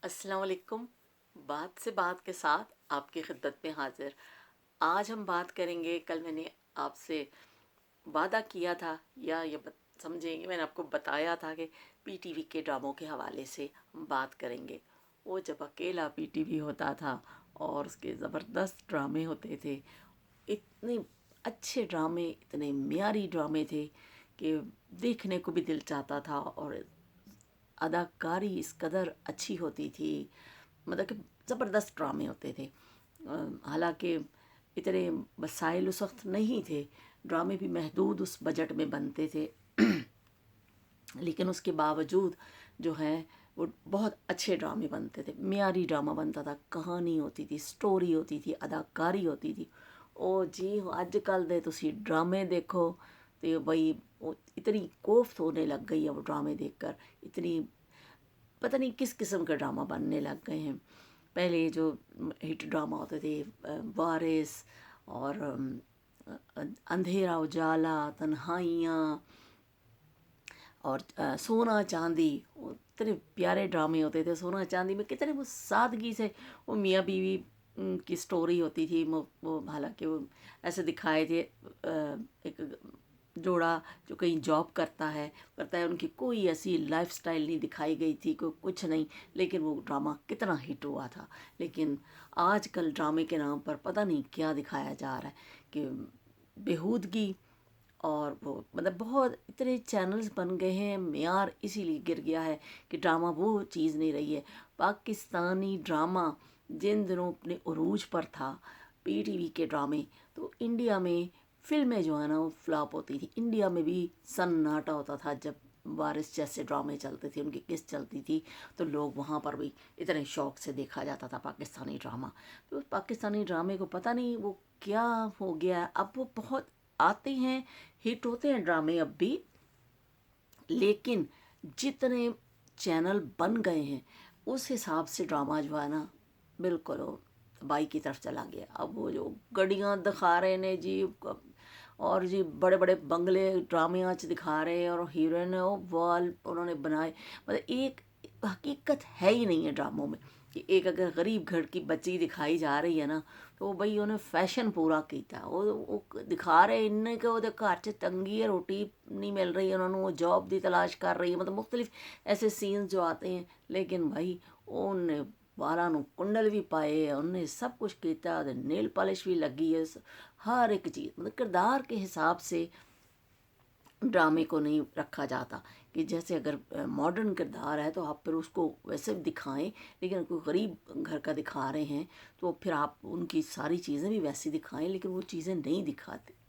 السلام علیکم۔ بات سے بات کے ساتھ آپ کی خدمت میں حاضر۔ آج ہم بات کریں گے، کل میں نے آپ سے وعدہ کیا تھا یا سمجھیں گے، میں نے آپ کو بتایا تھا کہ پی ٹی وی کے ڈراموں کے حوالے سے ہم بات کریں گے۔ وہ جب اکیلا پی ٹی وی ہوتا تھا اور اس کے زبردست ڈرامے ہوتے تھے، اتنے اچھے ڈرامے، اتنے معیاری ڈرامے تھے کہ دیکھنے کو بھی دل چاہتا تھا، اور اداکاری اس قدر اچھی ہوتی تھی، مطلب کہ زبردست ڈرامے ہوتے تھے۔ حالانکہ اتنے وسائل اس وقت نہیں تھے، ڈرامے بھی محدود اس بجٹ میں بنتے تھے، لیکن اس کے باوجود جو ہے وہ بہت اچھے ڈرامے بنتے تھے، معیاری ڈرامہ بنتا تھا، کہانی ہوتی تھی، سٹوری ہوتی تھی، اداکاری ہوتی تھی۔ او جی اج کل دے تسی ڈرامے دیکھو تو بھائی اتنی کوفت ہونے لگ گئی ہے وہ ڈرامے دیکھ کر، اتنی پتہ نہیں کس قسم کا ڈرامہ بننے لگ گئے ہیں۔ پہلے جو ہٹ ڈرامہ ہوتے تھے، وارث اور اندھیرا اجالا، تنہائیاں اور سونا چاندی، وہ اتنے پیارے ڈرامے ہوتے تھے۔ سونا چاندی میں کتنے وہ سادگی سے وہ میاں بیوی کی سٹوری ہوتی تھی، وہ حالانکہ وہ ایسے دکھائے تھے، ایک جوڑا جو کہیں جاب کرتا ہے ان کی کوئی ایسی لائف سٹائل نہیں دکھائی گئی تھی، کوئی کچھ نہیں، لیکن وہ ڈرامہ کتنا ہٹ ہوا تھا۔ لیکن آج کل ڈرامے کے نام پر پتہ نہیں کیا دکھایا جا رہا ہے کہ بیہودگی، اور وہ مطلب بہت اتنے چینلز بن گئے ہیں، معیار اسی لیے گر گیا ہے کہ ڈرامہ وہ چیز نہیں رہی ہے۔ پاکستانی ڈرامہ جن دنوں اپنے عروج پر تھا، پی ٹی وی کے ڈرامے، تو انڈیا میں فلمیں جو ہے نا وہ فلاپ ہوتی تھی۔ انڈیا میں بھی سناٹا ہوتا تھا جب وارث جیسے ڈرامے چلتے تھے، ان کی قسط چلتی تھی، تو لوگ وہاں پر بھی اتنے شوق سے دیکھا جاتا تھا پاکستانی ڈرامہ۔ تو پاکستانی ڈرامے کو پتہ نہیں وہ کیا ہو گیا ہے، اب وہ بہت آتے ہیں، ہٹ ہوتے ہیں ڈرامے اب بھی، لیکن جتنے چینل بن گئے ہیں اس حساب سے ڈرامہ جو ہے نا بالکل وہ تباہی کی طرف چلا گیا۔ اب وہ جو گڑیاں دکھا رہے نے جی، اور جی بڑے بڑے بنگلے ڈرامے آج دکھا رہے ہیں، اور ہیروئن وہ وال انہوں نے بنائے، مطلب ایک حقیقت ہے ہی نہیں ہے ڈراموں میں، کہ ایک اگر غریب گھر کی بچی دکھائی جا رہی ہے نا، تو بھائی انہیں فیشن پورا کیتا، وہ دکھا رہے ان کہ وہ گھر چ تنگی ہے، روٹی نہیں مل رہی ہے انہوں نے، وہ جاب دی تلاش کر رہی ہے، مطلب مختلف ایسے سینز جو آتے ہیں، لیکن بھائی انہیں بالاں نو کنڈل بھی پائے، انہیں سب کچھ کیتا، نیل پالش بھی لگی ہے، ہر ایک چیز مطلب کردار کے حساب سے ڈرامے کو نہیں رکھا جاتا، کہ جیسے اگر ماڈرن کردار ہے تو آپ پھر اس کو ویسے دکھائیں، لیکن کوئی غریب گھر کا دکھا رہے ہیں تو پھر آپ ان کی ساری چیزیں بھی ویسی دکھائیں، لیکن وہ چیزیں نہیں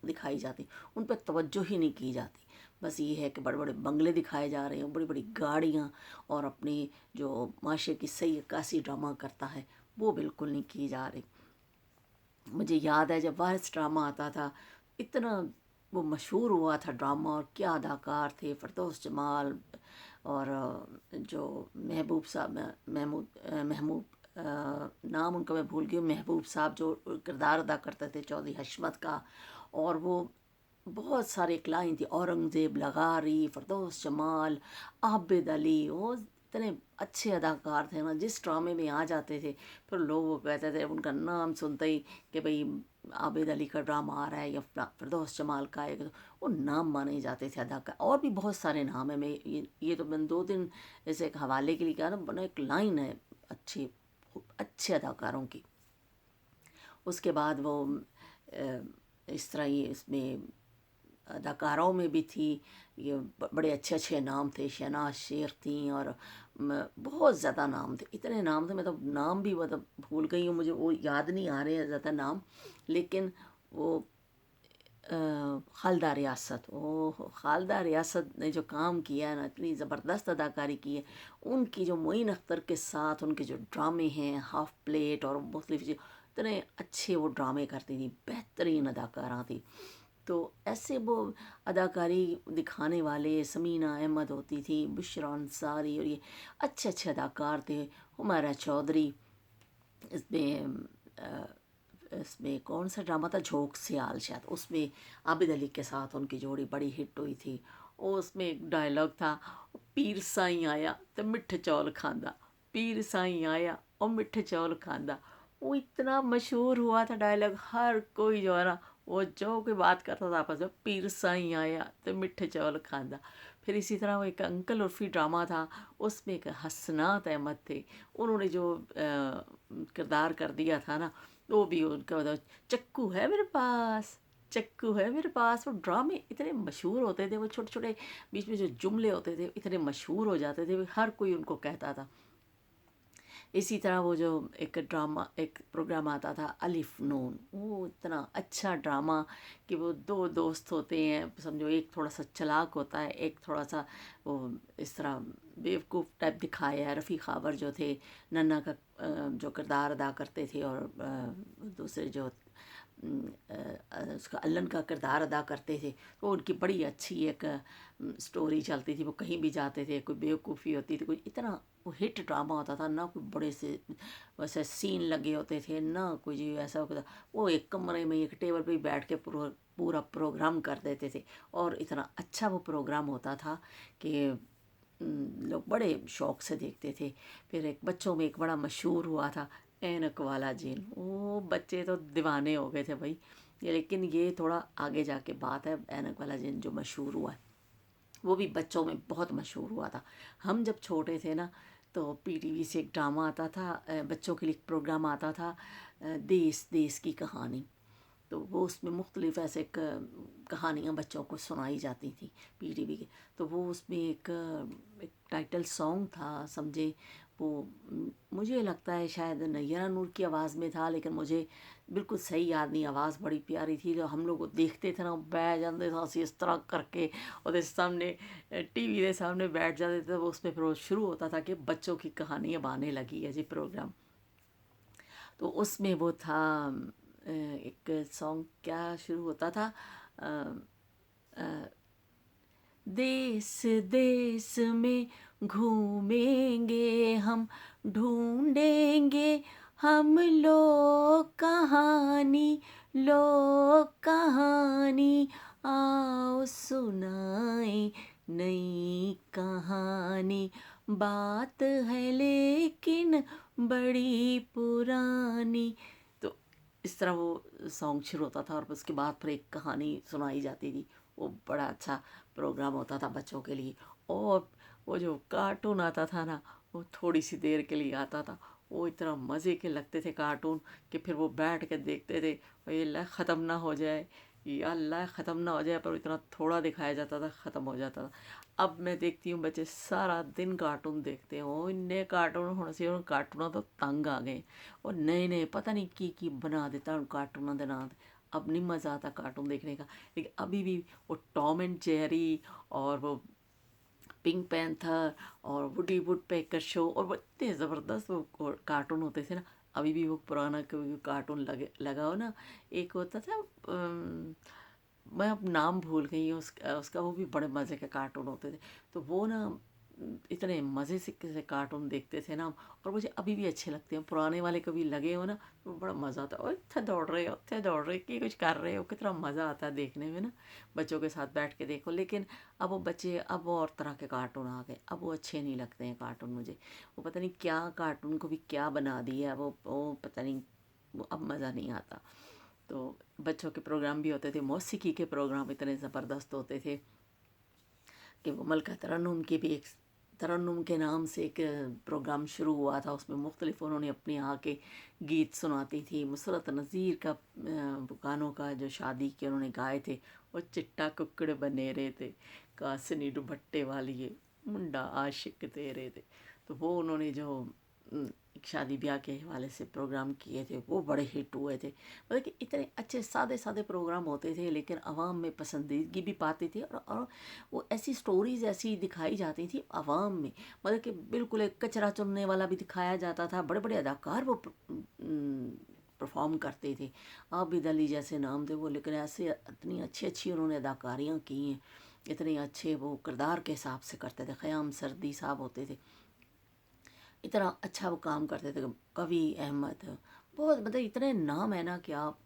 دکھائی جاتی، ان پہ توجہ ہی نہیں کی جاتی۔ بس یہ ہے کہ بڑے بڑے بنگلے دکھائے جا رہے ہیں، بڑی بڑی گاڑیاں، اور اپنی جو معاشرے کی صحیح عکاسی ڈرامہ کرتا ہے وہ بالکل نہیں کی جا رہی۔ مجھے یاد ہے جب وارث ڈرامہ آتا تھا، اتنا وہ مشہور ہوا تھا ڈرامہ، اور کیا اداکار تھے، فردوس جمال اور جو محبوب صاحب، محمود نام ان کا میں بھول گئی، محبوب صاحب جو کردار ادا کرتے تھے چودھری حشمت کا، اور وہ بہت سارے کلائنٹ تھے، اورنگزیب لغاری، فردوس جمال، عابد علی، وہ اتنے اچھے اداکار تھے نا، جس ڈرامے میں آ جاتے تھے پھر لوگ وہ کہتے تھے ان کا نام سنتے ہی کہ بھئی عابد علی کا ڈرامہ آ رہا ہے یا فردوس جمال کا ہے، وہ نام مانے جاتے تھے اداکار، اور بھی بہت سارے نام ہیں، میں یہ تو میں دو دن جیسے ایک حوالے کے لیے کہا نا، بنا ایک لائن ہے اچھے اچھے اداکاروں کی۔ اس کے بعد وہ اس طرح ہی اس میں اداکاروں میں بھی تھی، یہ بڑے اچھے اچھے نام تھے، شہناز شیخ تھیں، اور بہت زیادہ نام تھے، اتنے نام تھے، میں تو نام بھی مطلب بھول گئی ہوں، مجھے وہ یاد نہیں آ رہے ہیں زیادہ نام، لیکن وہ خالدہ ریاست، خالدہ ریاست نے جو کام کیا ہے نا، اتنی زبردست اداکاری کی ہے ان کی، جو معین اختر کے ساتھ ان کے جو ڈرامے ہیں، ہاف پلیٹ اور مختلف اتنے اچھے وہ ڈرامے کرتی تھی، بہترین اداکاراں تھی۔ تو ایسے وہ اداکاری دکھانے والے سمینہ احمد ہوتی تھی، بشریٰ انصاری، اور یہ اچھے اچھے اداکار تھے، ہمیرا چودھری، اس میں اس میں کون سا ڈرامہ تھا، جھوک سیال شاید، اس میں عابد علی کے ساتھ ان کی جوڑی بڑی ہٹ ہوئی تھی، اور اس میں ایک ڈائلاگ تھا، پیر سائیں آیا تو مٹھے چول کھاندا، पीर साईं आया और मिठे चौल खांदा। वो इतना मशहूर हुआ था डायलॉग, हर कोई जो है ना वो जो कोई बात करता था आपस में, पीर साईं आया तो मिठे चौल खांदा। फिर इसी तरह वो एक अंकल उर्फी ड्रामा था, उसमें एक हसनात अहमद थे, उन्होंने जो किरदार कर दिया था ना, वो भी उनका मतलब, चक्कू है मेरे पास, चक्कू है मेरे पास। वो ड्रामे इतने मशहूर होते थे, वो छोटे छोटे बीच में जो जुमले होते थे इतने मशहूर हो जाते थे, हर कोई उनको कहता था। इसी तरह वो जो एक ड्रामा, एक प्रोग्राम आता था अलिफ नून, वो इतना अच्छा ड्रामा कि वो दो दोस्त होते हैं, समझो एक थोड़ा सा चालाक होता है, एक थोड़ा सा वो इस तरह बेवकूफ़ टाइप दिखाया है। रफ़ी खाबर जो थे नन्ना का जो किरदार अदा करते थे, और दूसरे जो उसका अल्लन का किरदार अदा करते थे, तो उनकी बड़ी अच्छी एक स्टोरी चलती थी। वो कहीं भी जाते थे, कोई बेवकूफ़ी होती थी, कोई इतना वो हिट ड्रामा होता था ना, कोई बड़े से वैसे सीन लगे होते थे ना, कोई जी ऐसा होता। वो एक कमरे में एक टेबल पे ही बैठ के पूरा पूरा प्रोग्राम कर देते थे, और इतना अच्छा वो प्रोग्राम होता था कि लोग बड़े शौक से देखते थे। फिर एक बच्चों में एक बड़ा मशहूर हुआ था ऐनक वाला जिन, वो बच्चे तो दीवाने हो गए थे भाई। ये लेकिन ये थोड़ा आगे जाके बात है, ऐनक वाला जिन जो मशहूर हुआ है वो भी बच्चों में बहुत मशहूर हुआ था। हम जब छोटे थे ना, तो पीटीवी से एक ड्रामा आता था, बच्चों के लिए एक प्रोग्राम आता था, देश देश की कहानी। तो वो उसमें मुख्तलिफ़ ऐसे कहानियाँ बच्चों को सुनाई जाती थी पीटीवी के। तो वो उसमें एक टाइटल सॉन्ग था, समझे वो, मुझे लगता है शायद नैयरा नूर की आवाज़ में था, लेकिन मुझे बिल्कुल सही याद नहीं। आवाज़ बड़ी प्यारी थी, जो हम लोग को देखते थे ना, बैठ जाते थे ਅਸੀਂ इस तरह करके और सामने टीवी के सामने बैठ जाते थे। वो उसमें फिर वो शुरू होता था कि बच्चों की कहानी अब आने लगी है जी प्रोग्राम। तो उसमें वो था एक सॉन्ग क्या शुरू होता था, अ, अ, देश देश में घूमेंगे हम, ढूंढेंगे हम लोग कहानी, आओ सुनाए नई कहानी, बात है लेकिन बड़ी पुरानी। तो इस तरह वो सॉन्ग शुरू होता था, और उसके बाद फिर एक कहानी सुनाई जाती थी। वो बड़ा अच्छा प्रोग्राम होता था बच्चों के लिए। और वो जो कार्टून आता था ना, वो थोड़ी सी देर के लिए आता था, वो इतना मज़े के लगते थे कार्टून कि फिर वो बैठ के देखते थे, और ये अल्लाह ख़त्म ना हो जाए, या अल्लाह ख़त्म ना हो जाए, पर इतना थोड़ा दिखाया जाता था, ख़त्म हो जाता था। अब मैं देखती हूँ बच्चे सारा दिन कार्टून देखते हैं, वो इन्ने कार्टून होने से उन कार्टूनों तो तंग आ गए, और नए नए पता नहीं की बना देता उन कार्टूनों के नाम। अब नहीं मज़ा आता कार्टून देखने का। लेकिन अभी भी वो टॉम एंड जेरी, और वो पिंक पैंथर, और वुडी वुड पेकर शो, और वो इतने ज़बरदस्त वो कार्टून होते थे ना। अभी भी वो पुराना कोई कार्टून लगाओ ना, एक होता था मैं अब नाम भूल गई हूँ उसका, वो भी बड़े मज़े के कार्टून होते थे। तो वो ना इतने मज़े से कार्टून देखते थे ना, और मुझे अभी भी अच्छे लगते हैं। पुराने वाले कभी लगे हो ना, तो बड़ा मज़ा आता है, और इतना दौड़ रहे हो कि कुछ कर रहे हो, कितना मज़ा आता है देखने में ना, बच्चों के साथ बैठ के देखो। लेकिन अब वो बच्चे, अब वो और तरह के कार्टून आ गए, अब वो अच्छे नहीं लगते हैं कार्टून मुझे। वो पता नहीं क्या कार्टून को भी क्या बना दिया है, वो पता नहीं, वो अब मज़ा नहीं आता। तो बच्चों के प्रोग्राम भी होते थे, मौसीकी के प्रोग्राम इतने ज़बरदस्त होते थे कि वो मलका तरन्नुम की भी एक, तरन्नुम के नाम से एक प्रोग्राम शुरू हुआ था। उसमें मुख्तलिफ उन्होंने अपने यहाँ के गीत सुनाती थी। मुसरत नज़ीर का गानों का जो शादी के उन्होंने गाए थे, वो चिट्टा कुक्कड़ बनेरे थे, कासनी दुपट्टे वाली मुंडा आशिक तेरे थे। तो वो उन्होंने जो एक शादी ब्याह के हवाले से प्रोग्राम किए थे, वो बड़े हिट हुए थे। मतलब कि इतने अच्छे सादे सादे प्रोग्राम होते थे, लेकिन आवाम में पसंदीदगी भी पाते थे, और वो ऐसी स्टोरीज़ ऐसी दिखाई जाती थी आवाम में। मतलब कि बिल्कुल एक कचरा चुनने वाला भी दिखाया जाता था, बड़े बड़े अदाकार वो परफॉर्म करते थे। आबिद अली जैसे नाम थे वो, लेकिन ऐसे इतनी अच्छी अच्छी उन्होंने अदाकारियाँ की हैं, इतने अच्छे वो किरदार के हिसाब से करते थे। ख़याम सर्दी साहब होते थे, इतना अच्छा वो काम करते थे। कवि अहमद, बहुत मतलब इतने नाम है ना कि आप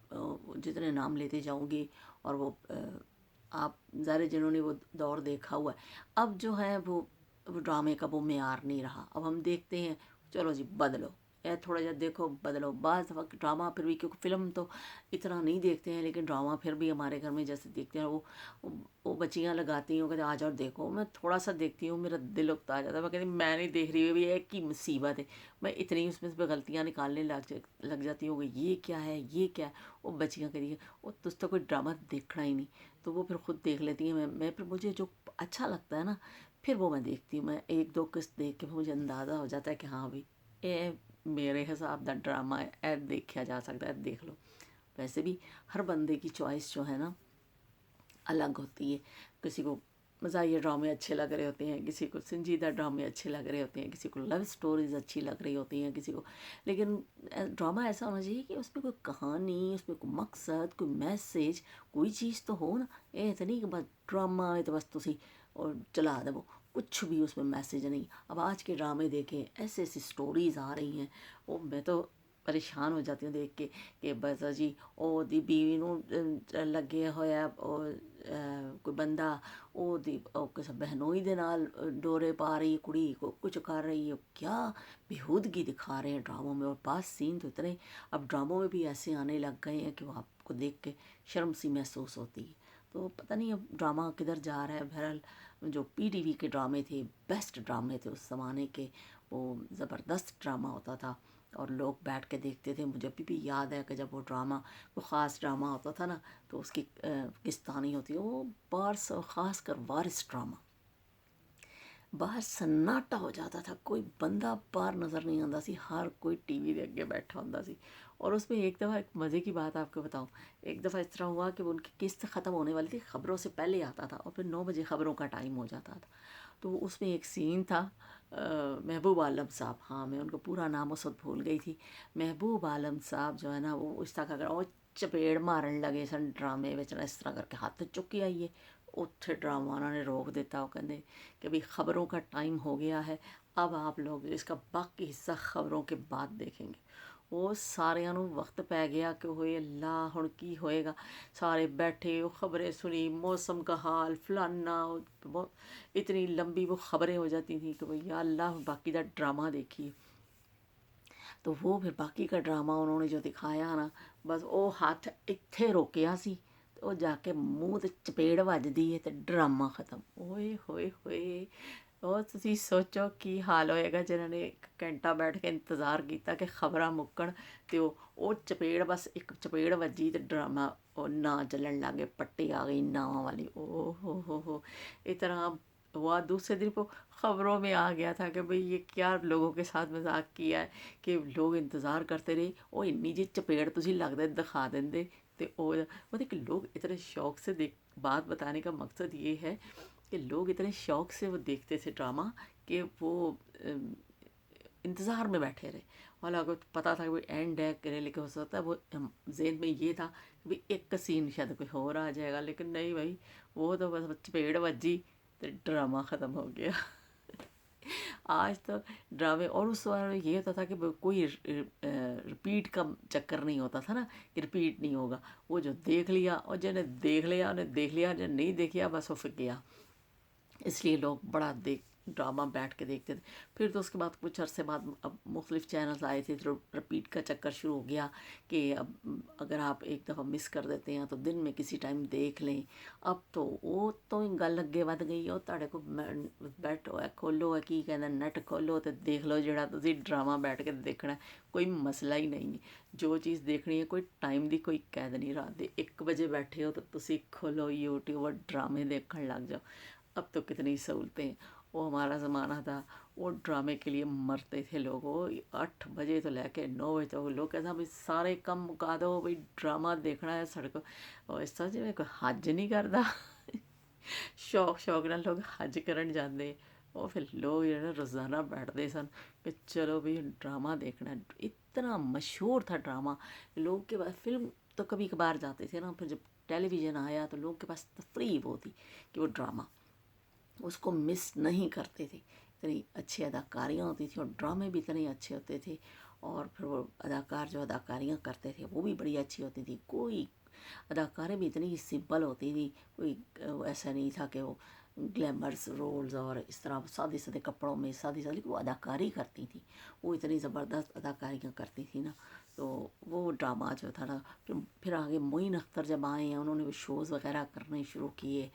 जितने नाम लेते जाओगे, और वो आप ज़ाहिर जिन्होंने वो दौर देखा हुआ है, अब जो है वो ड्रामे का वो मेयार नहीं रहा। अब हम देखते हैं चलो जी बदलो, ए थोड़ा जा देखो बदलो। बाज़ वक्त ड्रामा फिर भी, क्योंकि फ़िल्म तो इतना नहीं देखते हैं, लेकिन ड्रामा फिर भी हमारे घर में जैसे देखते हैं वो बच्चियाँ लगाती हैं, वो कहते हैं आ जाओ देखो। मैं थोड़ा सा देखती हूँ, मेरा दिल उकता जाता है, मैं कहती मैं नहीं देख रही हूँ, ये की मुसीबत है। मैं इतनी उसमें से गलतियाँ निकालने लग जाती हूँ कि ये क्या है, ये क्या है। वो बच्चियाँ कहती हैं वो तुझ तो कोई ड्रामा देखना ही नहीं, तो वो फिर खुद देख लेती हैं। मैं फिर मुझे जो अच्छा लगता है ना, फिर वो मैं देखती हूँ। मैं एक दो किस्त देख के मुझे अंदाज़ा हो जाता है कि हाँ भाई ये मेरे हिसाब ਦਾ ड्रामा है, ऐ देखा जा सकता है, देख लो। वैसे भी हर बंदे की चॉइस जो है ना अलग होती है। किसी को मज़ाहिया ड्रामे अच्छे लग रहे होते हैं, किसी को संजीदा ड्रामे अच्छे लग रहे होते हैं, किसी को लव स्टोरीज़ अच्छी लग रही होती हैं, किसी को। लेकिन ड्रामा ऐसा होना चाहिए कि उसमें कोई कहानी, उसमें कोई मकसद, कोई मैसेज, कोई चीज़ तो हो ना। ये तो नहीं कि बस ड्रामा है तो बस तुसी और चला दो, कुछ भी उसमें मैसेज नहीं। अब आज के ड्रामे देखें, ऐसे ऐसी स्टोरीज़ आ रही हैं, वो मैं तो परेशान हो जाती हूँ देख के कि बस जी ਉਹਦੀ बीवी ਨੂੰ ਲੱਗੇ ਹੋਇਆ ਕੋਈ ਬੰਦਾ ਉਹਦੀ ਕਿਸੇ बहनोई ਦੇ ਨਾਲ डोरे पा रही है, कुड़ी को कुछ कर रही है। क्या बेहूदगी दिखा रहे हैं ड्रामों में। और पास सीन तो इतने अब ड्रामों में भी ऐसे आने लग गए हैं कि वो आपको देख के शर्म सी महसूस होती है। तो पता नहीं अब ड्रामा किधर जा रहा है। बहरहाल जो PTV के ड्रामे थे, बेस्ट ड्रामे थे उस ज़माने के, वो ज़बरदस्त ड्रामा होता था और लोग बैठ के देखते थे। मुझे अभी भी याद है कि जब वो ड्रामा, वो ख़ास ड्रामा होता था ना, तो उसकी किस्तानी होती है वो बार्स, ख़ास कर वारिस ड्रामा, बाहर सन्नाटा हो जाता था, कोई बंदा बाहर नज़र नहीं आता सी, हर कोई टीवी के अगे बैठा होता सी। और उसमें एक दफ़ा एक मज़े की बात आपको बताऊं, एक दफ़ा इस तरह हुआ कि उनकी किस्त ख़त्म होने वाली थी, ख़बरों से पहले आता था और फिर 9 बजे ख़बरों का टाइम हो जाता था। तो उसमें एक सीन था, महबूब आलम साहब, हाँ मैं उनका पूरा नाम उस वक्त भूल गई थी। महबूब आलम साहब जो है ना, वो इस तरह का वो चपेड़ मारन लगे सन ड्रामे में ना, इस तरह करके हाथ चुके आइए। उत्थे ड्रामा उन्होंने रोक देता, वो कहते कि भाई ख़बरों का टाइम हो गया है, अब आप लोग इसका बाकी हिस्सा ख़बरों के बाद देखेंगे। वो सारिਆਂ ਨੂੰ वक्त पै गया कि होए अल्लाह हुण की होएगा। सारे बैठे, वो ख़बरें सुनी, मौसम का हाल फलाना, इतनी लंबी वो ख़बरें हो जाती थी कि भैया अल्लाह बाकी का ड्रामा देखिए। तो वो फिर बाकी का ड्रामा उन्होंने जो दिखाया ना, बस वो हथ इत्थे रोकिया सी ਤੇ ਉਹ ਜਾ ਕੇ ਮੂੰਹ ਤੇ ਚਪੇੜ ਵੱਜਦੀ ਹੈ ਤੇ ਡਰਾਮਾ ਖਤਮ। ਓਏ ਹੋਏ ਹੋਏ, ਉਹ ਤੁਸੀਂ ਸੋਚੋ ਕੀ ਹਾਲ ਹੋਏਗਾ ਜਿਨ੍ਹਾਂ ਨੇ 1 ਘੰਟਾ ਬੈਠ ਕੇ ਇੰਤਜ਼ਾਰ ਕੀਤਾ ਕਿ ਖਬਰਾਂ ਮੁੱਕਣ ਤੇ ਉਹ ਚਪੇੜ, ਬਸ ਇੱਕ ਚਪੇੜ ਵੱਜੀ ਤੇ ਡਰਾਮਾ ਉਹ ਨਾ ਚੱਲਣ ਲੱਗੇ, ਪੱਟੀ ਆ गई नावां वाली। ओ हो, इस तरह हुआ। दूसरे दिन वो ख़बरों में आ गया था कि भाई ये क्या लोगों के साथ मजाक किया है कि लोग इंतज़ार करते रहे, वो इन्नी जी चपेड़ तुसी लगता दिखा देंगे। तो मतलब कि लोग इतने शौक से देख, बात बताने का मकसद ये है कि लोग इतने शौक से वो देखते थे ड्रामा कि वो इंतज़ार में बैठे रहे। हालांकि पता था कि भाई एंड है कि, लेकिन हो सकता है वो जेहन में ये था कि भाई एक सीन शायद कोई और आ जाएगा, लेकिन नहीं भाई, वो तो बस चपेड़ वजी तो ड्रामा ख़त्म हो गया। आज तो ड्रामे, और उस बार ये होता था कि कोई रिपीट का चक्कर नहीं होता था ना, कि रिपीट नहीं होगा। वो जो देख लिया, और जिन्हें देख लिया उन्हें देख लिया, जो नहीं देखिया बस वो फिर गया। इसलिए लोग बड़ा ड्रामा बैठ के देखते थे। फिर तो उसके बाद कुछ अरसे बाद अब मुख्तलिफ़ चैनल्स आए थे, तो रिपीट का चक्कर शुरू हो गया कि अब अगर आप एक दफ़ा मिस कर देते हैं तो दिन में किसी टाइम देख लें। अब तो वो तो गल अगे वध गई है, तुहाडे को बैठ खोलो है की कहते नैट खोलो तो देख लो जिहड़ा तुसीं ड्रामा बैठ के देखना है, कोई मसला ही नहीं है। जो चीज़ देखनी है, कोई टाइम की कोई कैद नहीं। रात के 1 बजे बैठे हो तो तुसीं खोलो यूट्यूब और ड्रामे देखने लग जाओ। अब तो कितनी सहूलतें। वो हमारा ज़माना था, वो ड्रामे के लिए मरते थे लोग। वो 8 बजे तो लेके 9 बजे तक लोग कहते भाई सारे काम मुका दो, भाई ड्रामा देखना है सड़क। और इस तरह जिमें कोई हज नहीं करता। शौक नाल लोग हज करन जाते। और फिर लोग जो रोज़ाना बैठते सन कि चलो भी ड्रामा देखना है। इतना मशहूर था ड्रामा, लोग के पास फिल्म तो कभी कभार जाते थे ना, फिर जब टेलीविज़न आया तो लोग के पास तफरी वो थी कि वो ड्रामा उसको मिस नहीं करते थे। इतनी अच्छी अदाकारियाँ होती थी और ड्रामे भी इतने अच्छे होते थे। और फिर वो अदाकार जो अदाकारियाँ करते थे वो भी बड़ी अच्छी होती थी। कोई अदाकारें भी इतनी सिंपल होती थी, कोई ऐसा नहीं था कि वो ग्लैमरस रोल्स और इस तरह सादे सादे कपड़ों में सादी सादी वो अदाकारी करती थी, वो इतनी ज़बरदस्त अदाकारियाँ करती थी ना। तो वो ड्रामा जो था ना, फिर आगे मोइन अख्तर जब आए हैं, उन्होंने भी शोज़ वगैरह करने शुरू किए।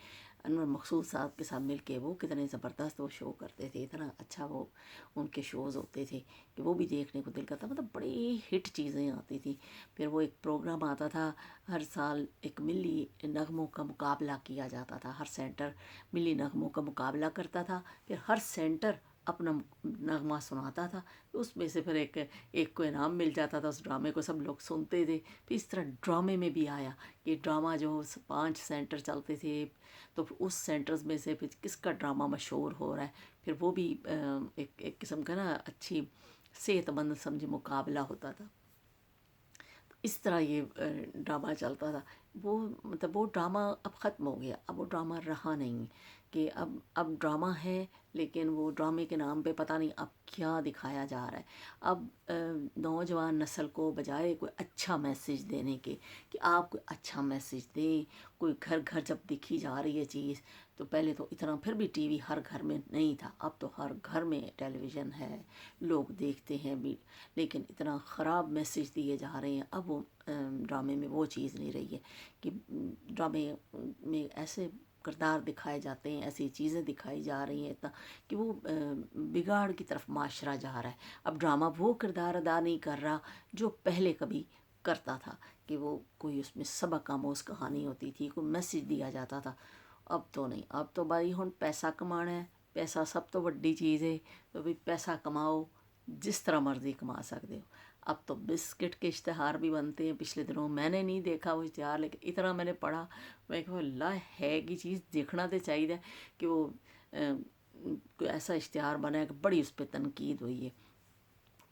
अनवर मकसूद साहब के साथ मिल के वो कितने ज़बरदस्त वो शो करते थे, इतना अच्छा वो उनके शोज़ होते थे कि वो भी देखने को दिल करता, मतलब बड़ी हिट चीज़ें आती थी। फिर वो एक प्रोग्राम आता था हर साल, एक मिली नगमों का मुकाबला किया जाता था, हर सेंटर मिली नगमों का मुकाबला करता था, फिर हर सेंटर अपना नगमा सुनाता था, तो उसमें से फिर एक को इनाम मिल जाता था, उस ड्रामे को सब लोग सुनते थे। फिर इस तरह ड्रामे में भी आया कि ड्रामा जो 5 सेंटर चलते थे, तो फिर उस सेंटर्स में से फिर किसका ड्रामा मशहूर हो रहा है, फिर वो भी एक किस्म का ना अच्छी सेहतमंद समझे मुकाबला होता था। इस तरह ये ड्रामा चलता था। वो मतलब वो ड्रामा अब ख़त्म हो गया, अब वो ड्रामा रहा नहीं कि अब ड्रामा है, लेकिन वो ड्रामे के नाम पे पता नहीं अब क्या दिखाया जा रहा है। अब नौजवान नस्ल को बजाय कोई अच्छा मैसेज देने के कि आप कोई अच्छा मैसेज दें, कोई घर घर जब दिखी जा रही है चीज़, तो पहले तो इतना फिर भी टीवी हर घर में नहीं था, अब तो हर घर में टेलीविज़न है, लोग देखते हैं भी, लेकिन इतना ख़राब मैसेज दिए जा रहे हैं। अब वो ड्रामे में वो चीज़ नहीं रही है कि ड्रामे में ऐसे किरदार दिखाए जाते हैं, ऐसी चीज़ें दिखाई जा रही हैं इतना कि वो बिगाड़ की तरफ माशरा जा रहा है। अब ड्रामा वो किरदार अदा नहीं कर रहा जो पहले कभी करता था, कि वो कोई उसमें सबक आमोज़ कहानी होती थी, कोई मैसेज दिया जाता था। अब तो नहीं, अब तो भाई हुण पैसा कमाना है, पैसा सब तो वड्डी चीज़ है, तो भाई पैसा कमाओ, जिस तरह मर्ज़ी कमा सकते हो। अब तो बिस्किट के इश्तहार भी बनते हैं। पिछले दिनों मैंने नहीं देखा वो इश्तहार, लेकिन इतना मैंने पढ़ा, मैं कहा ला है कि चीज़ देखना तो चाहिए कि वो कोई ऐसा इश्तहार बना है कि बड़ी उस पर तनकीद हुई है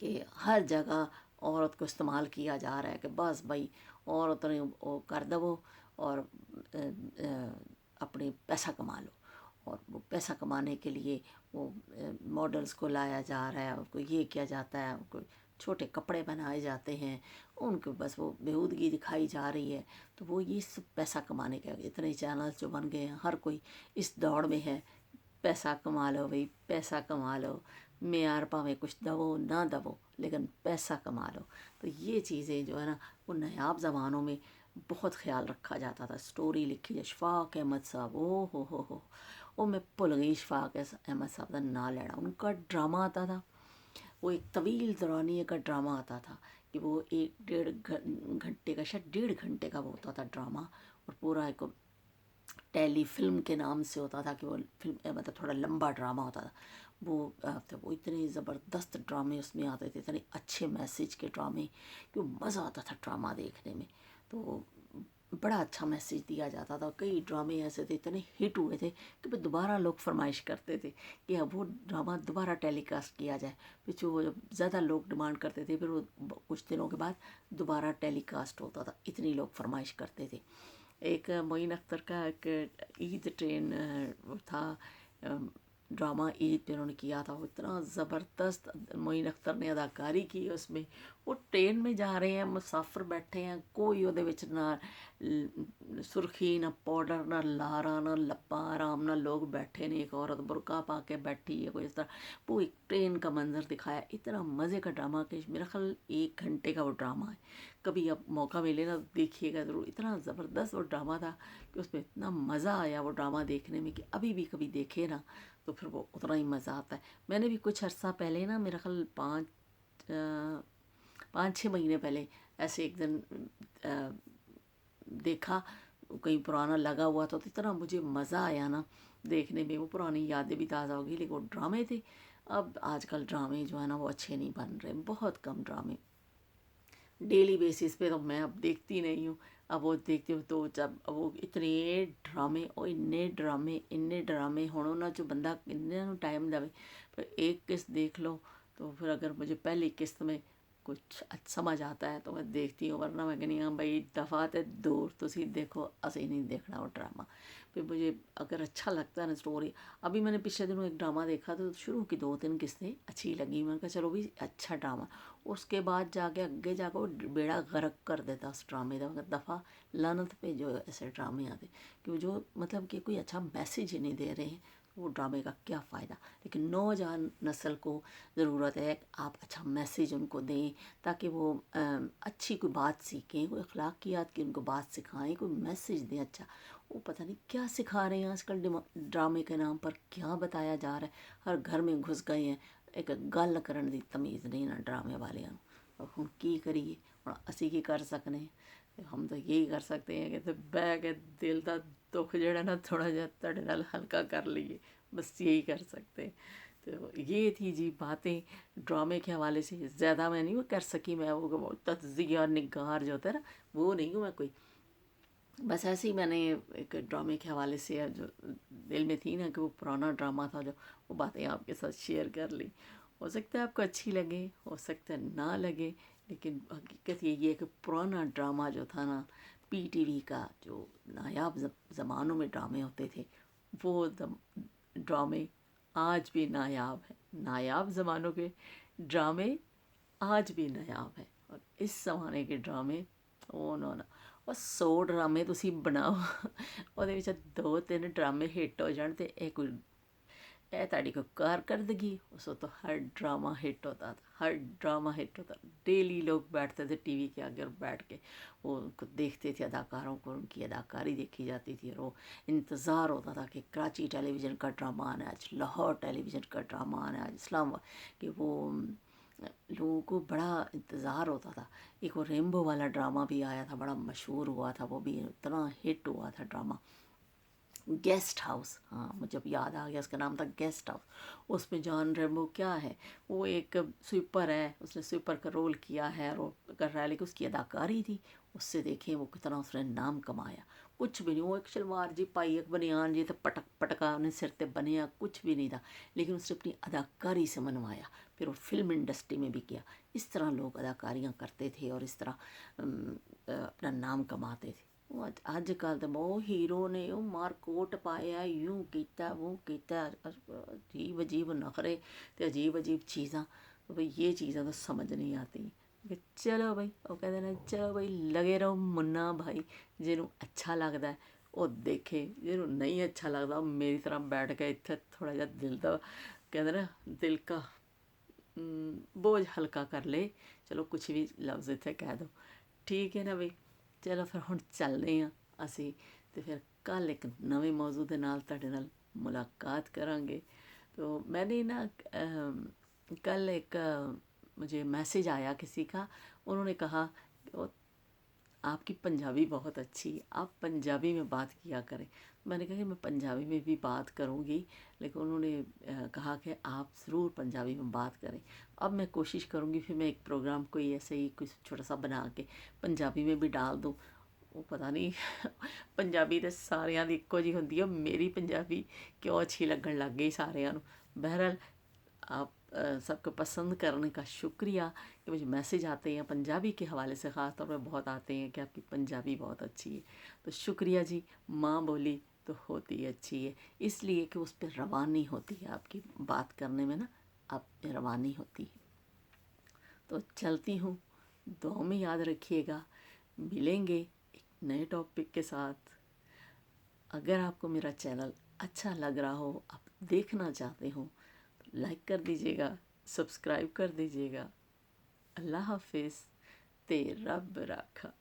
कि हर जगह औरत को इस्तेमाल किया जा रहा है कि बस भाई औरत ने वो कर दो और अपने पैसा कमा लो। और वो पैसा कमाने के लिए वो मॉडल्स को लाया जा रहा है, उनको ये किया जाता है, उनको छोटे कपड़े बनाए जाते हैं, उनको बस वो बेहूदगी दिखाई जा रही है। तो वो ये सब पैसा कमाने के इतने चैनल्स जो बन गए हैं, हर कोई इस दौड़ में है, पैसा कमा लो भाई, पैसा कमा लो, मेयार भावें कुछ दवो ना दवो, लेकिन पैसा कमा लो। तो ये चीज़ें जो है ना, वो नायाब ज़मानों में बहुत ख्याल रखा जाता था। स्टोरी लिखी है शफाक अहमद साहब, ओ हो, वो मैं भुल गई शफाक अहमद साहब का ना लेना। उनका ड्रामा आता था, वो एक तवील दौरानिए का ड्रामा आता था कि वो 1-1.5 घंटे का, शायद 1.5 घंटे का वो होता था ड्रामा, और पूरा एक टेली फिल्म के नाम से होता था कि वो फिल्म मतलब थोड़ा लंबा ड्रामा होता था। वो इतने ज़बरदस्त ड्रामे उसमें आते थे, इतने अच्छे मैसेज के ड्रामे कि वो मज़ा आता था ड्रामा देखने में। तो बड़ा अच्छा मैसेज दिया जाता था। कई ड्रामे ऐसे थे इतने हिट हुए थे कि फिर दोबारा लोग फरमाइश करते थे कि अब वो ड्रामा दोबारा टेलीकास्ट किया जाए। फिर जो जब ज़्यादा लोग डिमांड करते थे, फिर वो कुछ दिनों के बाद दोबारा टेलीकास्ट होता था, इतनी लोग फरमाइश करते थे। एक मोइन अख्तर का एक ईद ट्रेन वो था ड्रामा, ईद पे उन्होंने किया था, वो इतना ज़बरदस्त मोइन अख्तर ने अदाकारी की उसमें। वो ट्रेन में जा रहे हैं, मुसाफिर बैठे हैं, कोई ਉਹਦੇ ਵਿੱਚ ना सुर्खी ना पाउडर ना लारा ना लप्पा, आराम ना लोग बैठे ने, एक औरत बुरका पा के बैठी है कोई इस तरह। वो एक ट्रेन का मंजर दिखाया, इतना मज़े का ड्रामा कि मेरा ख्याल 1 घंटे का वो ड्रामा है। कभी अब मौका मिले ना देखिएगा ज़रूर, इतना ज़बरदस्त वो ड्रामा था कि उसमें इतना मज़ा आया वो ड्रामा देखने में कि अभी भी कभी देखे ना तो फिर वो उतना ही मज़ा आता है। मैंने भी कुछ अर्सा पहले ना, मेरा ख्याल 5-6 महीने पहले ऐसे एक दिन देखा, कहीं पुराना लगा हुआ था, तो इतना मुझे मज़ा आया ना देखने में। वो पुरानी यादें भी ताज़ा हो गई, लेकिन वो ड्रामे थे। अब आजकल ड्रामे जो है ना वो अच्छे नहीं बन रहे, बहुत कम ड्रामे। डेली बेसिस पे तो मैं अब देखती नहीं हूँ। अब वो देखती हूँ तो जब वो इतने ड्रामे और इन्ने ड्रामे होने ना, जो बंदा इन्ने टाइम लगे, पर एक किस्त देख लो तो फिर अगर मुझे पहली किस्त में ਕੁਛ ਸਮਝ ਆਤਾ ਹੈ ਤਾਂ ਮੈਂ ਦੇਖਤੀ हूँ, वरना मैं कहनी हाँ भाई दफ़ा तो दूर तुसी देखो, असं नहीं देखना वो ड्रामा। फिर मुझे अगर अच्छा लगता है ना स्टोरी, अभी मैंने पिछले दिनों एक ड्रामा देखा तो शुरू की 2-3 किस्तें अच्छी लगी, मैंने कहा चलो भी अच्छा ड्रामा, उसके बाद जाके अगे जाके वो बेड़ा गर्क कर देता उस ड्रामे का। मगर दफ़ा लानत पे जो ऐसे ड्रामे आते कि जो मतलब कि कोई अच्छा मैसेज ही नहीं दे रहे हैं, वो ड्रामे का क्या फ़ायदा। लेकिन नौजवान नस्ल को ज़रूरत है कि आप अच्छा मैसेज उनको दें, ताकि वो अच्छी कोई बात सीखें, कोई अखलाकियात की उनको बात सिखाएं, कोई मैसेज दें अच्छा। वो पता नहीं क्या सिखा रहे हैं आजकल, ड्रामे के नाम पर क्या बताया जा रहा है। हर घर में घुस गए हैं, एक गल करन दी तमीज़ नहीं ना ड्रामे वालियां नूं। अब हुण की करिए, हुण असीं की कर सकने हैं? ते हम तो यही कर सकते हैं कि बह के दिल का दुख जिहड़ा ना थोड़ा जिहा तुहाडे नाल हल्का कर लईए, बस यही कर सकते हैं। तो ये थी जी बातें ड्रामे के हवाले से। ज़्यादा मैं नहीं वो कर सकी, मैं वो तज्ज़िया निगार जो होता है ना, वो नहीं हूँ मैं कोई। बस ऐसे ही मैंने एक ड्रामे के हवाले से जो दिल में थी ना कि वो पुराना ड्रामा था, जो वो बातें आपके साथ शेयर कर ली। हो सकता है आपको अच्छी लगे, हो सकता है ना लगे, लेकिन हकीकत यही है कि पुराना ड्रामा जो था ना, पीटीवी का जो नायाब ज़मानों में ड्रामे होते थे, वो ड्रामे आज भी नायाब है। नायाब ज़मानों के ड्रामे आज भी नायाब है। और इस ज़माने के ड्रामे ओ नो ना, ਉਹ 100 ਡਰਾਮੇ ਤੁਸੀਂ ਬਣਾਓ, ਉਹਦੇ ਵਿੱਚ 2-3 ਡਰਾਮੇ ਹਿੱਟ ਹੋ ਜਾਣ ਤੇ ਇਹ ਕੋਈ, ਇਹ ਤੁਹਾਡੀ कोई कारकर्दगी। उसको तो हर ड्रामा हिट होता था, हर ड्रामा हिट होता। डेली लोग बैठते थे टीवी के आगे और बैठ के वो उनको देखते थे, अदाकारों को उनकी अदाकारी देखी जाती थी। और वो इंतज़ार होता था कि कराची टेलीविज़न का ड्रामा आना है आज, लाहौर टेलीविज़न का ड्रामा आना है आज, इस्लामाबाद, कि वो लोगों को बड़ा इंतज़ार होता था। एक वो रेम्बो वाला ड्रामा भी आया था, बड़ा मशहूर हुआ था, वो भी इतना हिट हुआ था ड्रामा, गेस्ट हाउस। हाँ, मुझे अब याद आ गया, उसका नाम था गेस्ट हाउस। उसमें जॉन रेम्बो क्या है, वो एक स्वीपर है, उसने स्वीपर का रोल किया है और वो कर रहा है, लेकिन उसकी अदाकारी थी, उससे देखें वो कितना उसने नाम कमाया। कुछ भी नहीं, वो एक शलवार जी पाई, एक बनियान जी, तो पटक पटका उन्हें सिर ते बनिया, कुछ भी नहीं था, लेकिन उसने अपनी अदाकारी से मनवाया। फिर वो फिल्म इंडस्ट्री में भी किया। इस तरह लोग अदाकारियाँ करते थे और इस तरह अपना नाम कमाते थे। अजकल तो वो हीरो ने वो मारकोट पाया, यूं किया वो किया, अजीब अजीब नखरे तो अजीब अजीब चीज़ा। तो भाई ये चीज़ां तो समझ नहीं आती कि चलो भाई, वो कहते हैं चलो भाई लगे रहो मुन्ना भाई, जिन्हों अच्छा लगता है वो देखे, जिन्हों नहीं अच्छा लगता वो मेरी तरह बैठ के इत्थे थोड़ा जा दिल का, कहते ना दिल का बोझ हल्का कर ले। चलो कुछ भी लफ्ज़ इत्थे कह दो, ठीक है ना बई। चलो फिर हुण चलदे हाँ असीं, ते फिर कल एक नवे मौजू दे नाल तुहाडे नाल मुलाकात करांगे। तो मैंने ना कल एक मुझे मैसेज आया किसी का, उन्होंने कहा "ओ, आपकी पंजाबी बहुत अच्छी है, आप पंजाबी में बात किया करें"। मैंने कहा कि मैं पंजाबी में भी बात करूँगी, लेकिन उन्होंने कहा कि आप ज़रूर पंजाबी में बात करें। अब मैं कोशिश करूँगी, फिर मैं एक प्रोग्राम कोई ऐसे ही कुछ छोटा सा बना के पंजाबी में भी डाल दूँ। वो पता नहीं पंजाबी तो सारियां दी इक्को जी होंदी है, मेरी पंजाबी क्यों अच्छी लगन लग गई सारियां नूं। बहरहाल आप सबको पसंद करने का शुक्रिया कि मुझे मैसेज आते हैं पंजाबी के हवाले से, ख़ास तौर पर बहुत आते हैं कि आपकी पंजाबी बहुत अच्छी है। तो शुक्रिया जी। माँ बोली तो होती अच्छी है, इसलिए कि उस पर रवानी होती है, आपकी बात करने में ना आप रवानी होती है। तो चलती हूँ, दुआ में याद रखिएगा, मिलेंगे एक नए टॉपिक के साथ। अगर आपको मेरा चैनल अच्छा लग रहा हो, आप देखना चाहते हो, तो लाइक कर दीजिएगा, सब्सक्राइब कर दीजिएगा। अल्लाह हाफिज़, ते रब रखा।